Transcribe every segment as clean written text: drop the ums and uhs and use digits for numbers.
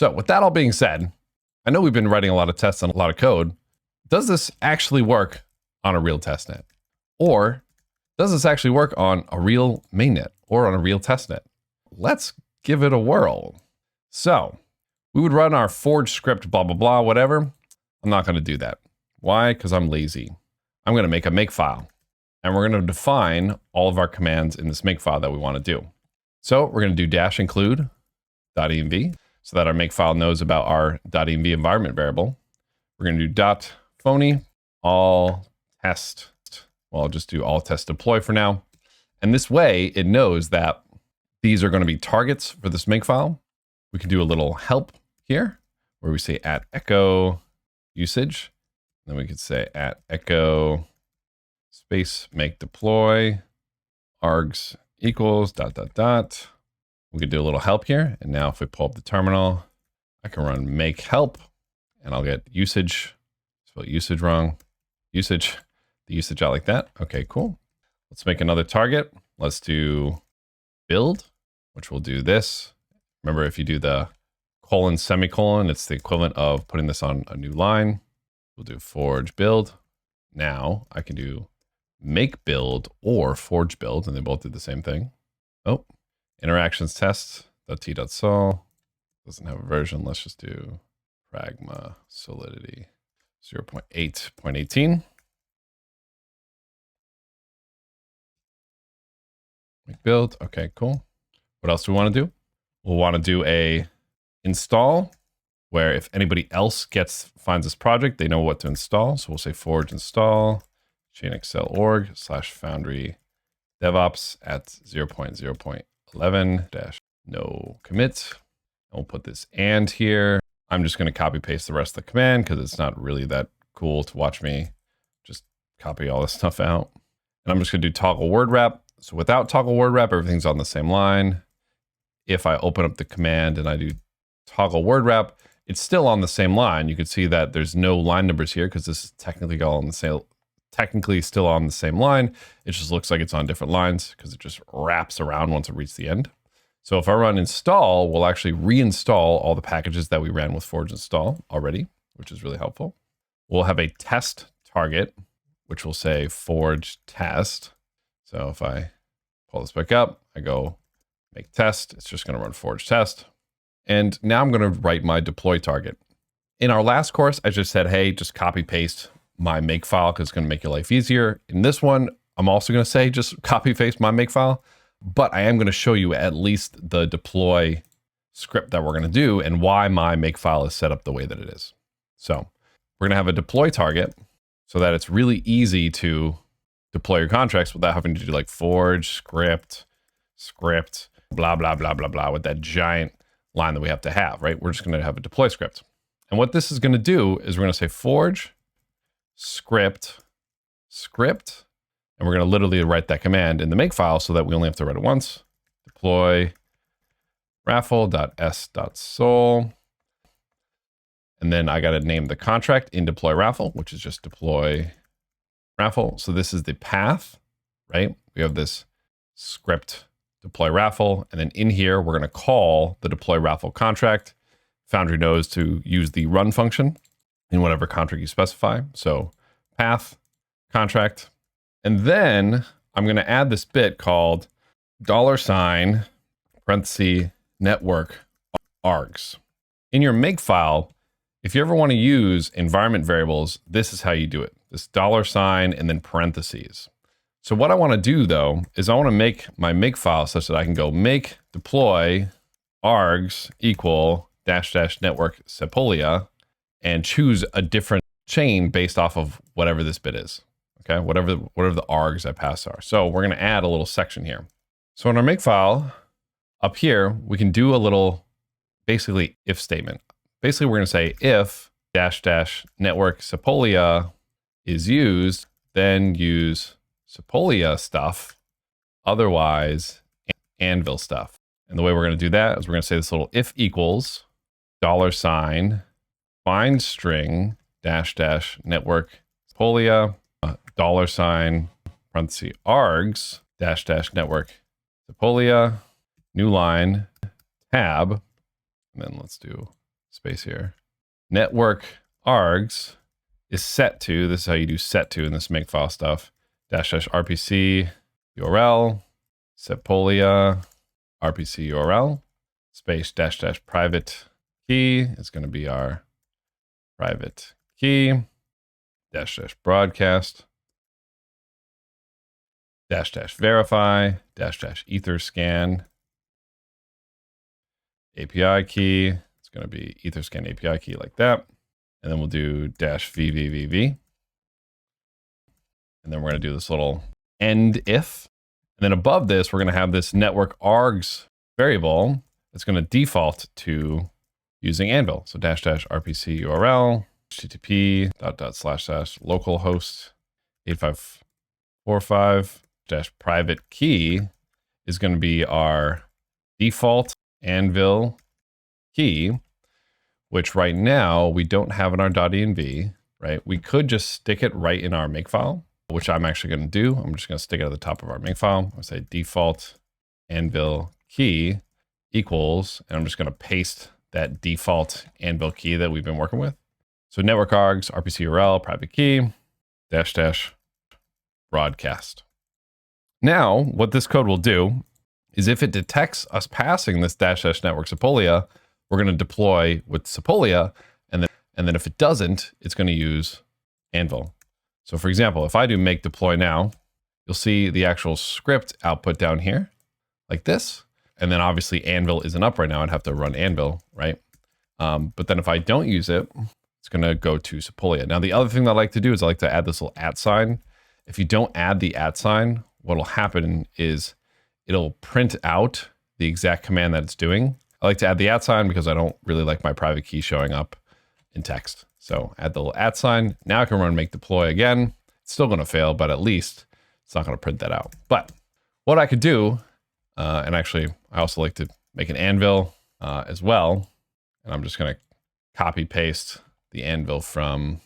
So with that all being said, I know we've been writing a lot of tests and a lot of code. Does this actually work on a real testnet? Or does this actually work on a real mainnet or on a real testnet? Let's give it a whirl. So we would run our forge script, blah, blah, blah, whatever. I'm not going to do that. Why? Because I'm lazy. I'm going to make a makefile, and we're going to define all of our commands in this makefile that we want to do. So we're going to do -include.env so that our makefile knows about our .env environment variable. We're going to do .phony all test. Well, I'll just do all test deploy for now. And this way it knows that these are going to be targets for this makefile. We can do a little help here where we say at echo usage. Then we could say at echo space make deploy args equals ... We could do a little help here. And now if we pull up the terminal, I can run make help and I'll get usage. Spell usage wrong. Usage, the usage out like that. Okay, cool. Let's make another target. Let's do build, which will do this. Remember, if you do the colon semicolon, it's the equivalent of putting this on a new line. We'll do forge build. Now I can do make build or forge build, and they both did the same thing. Oh, interactions test.t.sol doesn't have a version. Let's just do pragma solidity 0.8.18. Make build. Okay, cool. What else do we want to do? We'll want to do a install where if anybody else finds this project, they know what to install. So we'll say forge install chainxl.org/foundry devops at 0.0.11 no commit. And we'll put this and here. I'm just going to copy paste the rest of the command because it's not really that cool to watch me just copy all this stuff out. And I'm just going to do toggle word wrap. So without toggle word wrap, everything's on the same line. If I open up the command and I do toggle word wrap, it's still on the same line. You can see that there's no line numbers here because this is technically all on the same, technically still on the same line. It just looks like it's on different lines because it just wraps around once it reaches the end. So if I run install, we'll actually reinstall all the packages that we ran with forge install already, which is really helpful. We'll have a test target, which will say forge test. So if I pull this back up, I go make test, it's just going to run forge test. And now I'm going to write my deploy target. In our last course, I just said, hey, just copy paste my makefile because it's going to make your life easier. In this one, I'm also going to say just copy paste my makefile, but I am going to show you at least the deploy script that we're going to do and why my makefile is set up the way that it is. So we're going to have a deploy target so that it's really easy to deploy your contracts without having to do like forge, script, blah, blah, blah, blah, blah, with that giant line that we have to have, right? We're just going to have a deploy script. And what this is going to do is we're going to say forge, script, and we're going to literally write that command in the makefile so that we only have to write it once. Deploy raffle.s.sol. And then I got to name the contract in deploy raffle, which is just deploy raffle. So this is the path, right? We have this script deploy raffle. And then in here, we're going to call the deploy raffle contract. Foundry knows to use the run function in whatever contract you specify. So path, contract. And then I'm going to add this bit called $ parenthesis network args. In your makefile, if you ever want to use environment variables, this is how you do it. This $ and then parentheses. So what I want to do though, is I want to make my makefile such that I can go make deploy args equal -- network sepolia and choose a different chain based off of whatever this bit is. Okay, whatever the args I pass are. So we're going to add a little section here. So in our makefile up here, we can do a little basically if statement. Basically, we're going to say if -- network sepolia is used, then use sepolia stuff, otherwise anvil stuff. And the way we're going to do that is we're going to say this little if equals $ find string -- network sepolia $ parenthesis args -- network sepolia new line tab, and then let's do space here. Network args is set to, this is how you do set to in this makefile stuff, --rpc URL, sepolia, RPC URL, space -- private key is going to be our private key, -- broadcast, -- verify, -- etherscan API key. It's going to be etherscan API key like that. And then we'll do --vvvv. And then we're going to do this little end if. And then above this, we're going to have this network args variable that's going to default to using Anvil. So --rpc URL, http // localhost 8545 -private key is going to be our default Anvil key, which right now we don't have in our .env, right? We could just stick it right in our makefile, which I'm actually going to do. I'm just going to stick it at the top of our makefile. I'll say default Anvil key equals, and I'm just going to paste that default Anvil key that we've been working with. So network args, RPC URL, private key, -- broadcast. Now, what this code will do is if it detects us passing this -- network Sepolia, we're going to deploy with Sepolia, and then if it doesn't, it's going to use Anvil. So for example, if I do make deploy now, you'll see the actual script output down here, like this. And then obviously Anvil isn't up right now. I'd have to run Anvil, right? But then if I don't use it, it's going to go to Sepolia. Now, the other thing that I like to do is I like to add this little @ If you don't add the @ what will happen is it'll print out the exact command that it's doing. I like to add the @ because I don't really like my private key showing up in text. So add the little @. Now I can run make deploy again. It's still going to fail, but at least it's not going to print that out. But what I could do, and actually I also like to make an Anvil as well. And I'm just going to copy paste the Anvil from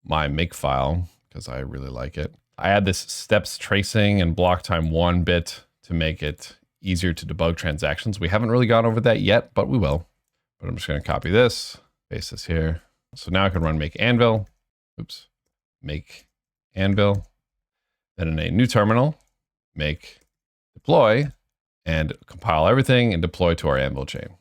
my makefile because I really like it. I add this steps tracing and block time 1 bit to make it easier to debug transactions. We haven't really gone over that yet, but we will. But I'm just going to copy this, paste this here. So now I can run make Anvil. Oops. Make Anvil. Then in a new terminal, make deploy and compile everything and deploy to our Anvil chain.